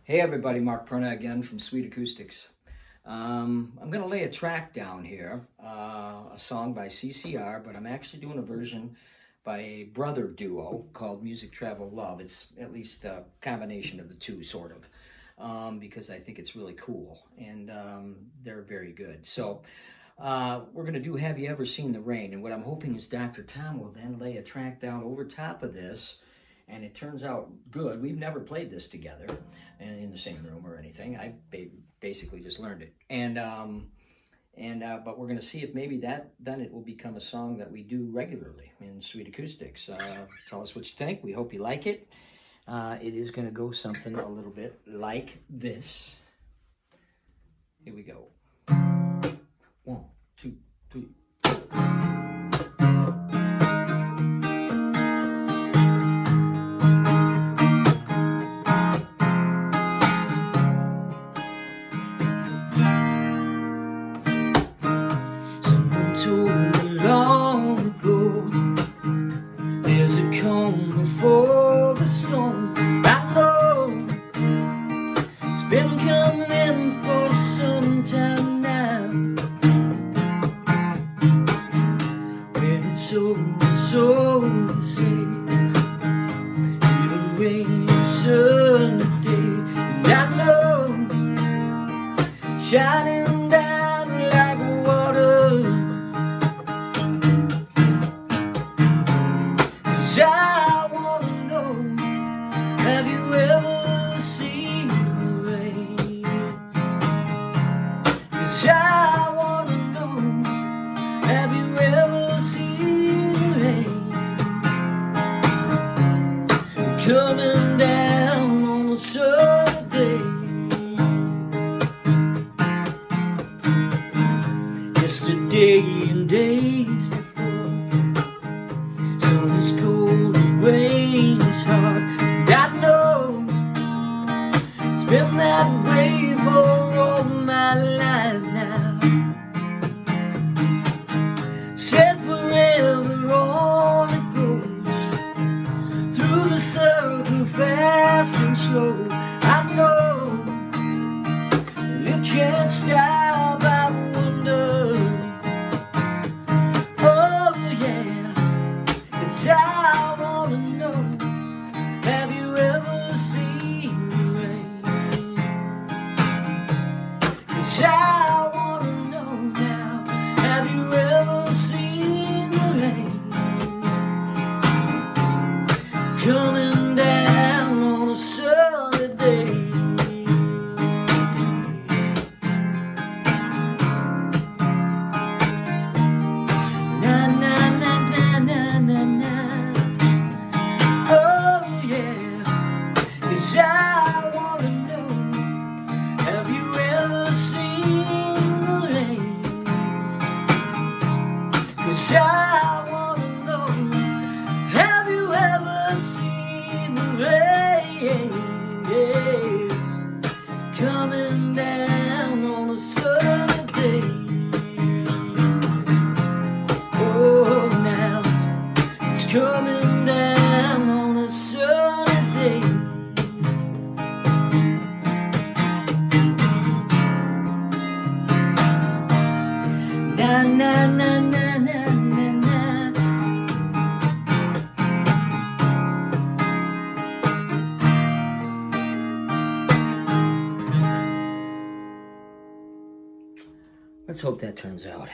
Hey everybody, Mark Perna again from Sweet Acoustics. I'm going to lay a track down here, a song by CCR, but I'm actually doing a version by a brother duo called Music Travel Love. It's at least a combination of the two, sort of, because I think it's really cool, and they're very good. So we're going to do Have You Ever Seen the Rain? And what I'm hoping is Dr. Tom will then lay a track down over top of this, and it turns out good. We've never played this together and in the same room or anything. I basically just learned it, but we're going to see if maybe then it will become a song that we do regularly in Sweet Acoustics. Tell us what you think. We hope you like it. It is going to go something a little bit like this. Here we go. 1, 2, 3. Told me long ago, there's a calm before the storm. I know it's been coming for some time now. When it's so to say, it'll rain a sunny day, and I know shining down like water. I wanna know, have you ever seen the rain? 'Cause I wanna know, have you ever seen the rain? Coming down on a sunny day. Yesterday and days before, sun is cold and rain is hard, and I know it's been that way for all my life now. Said forever on it goes, through the circle fast and slow. I know you can't stop, I wonder. I wanna know, have you ever seen the rain? 'Cause I wanna know now, have you ever seen the rain? Coming down on a sunny day. Na na na na na na na. I wanna know, have you ever seen the rain? 'Cause I wanna know, have you ever seen the rain? Coming down on a sunny day. Oh, now it's coming down on a sunny day. Na na na na na na na. Let's hope that turns out.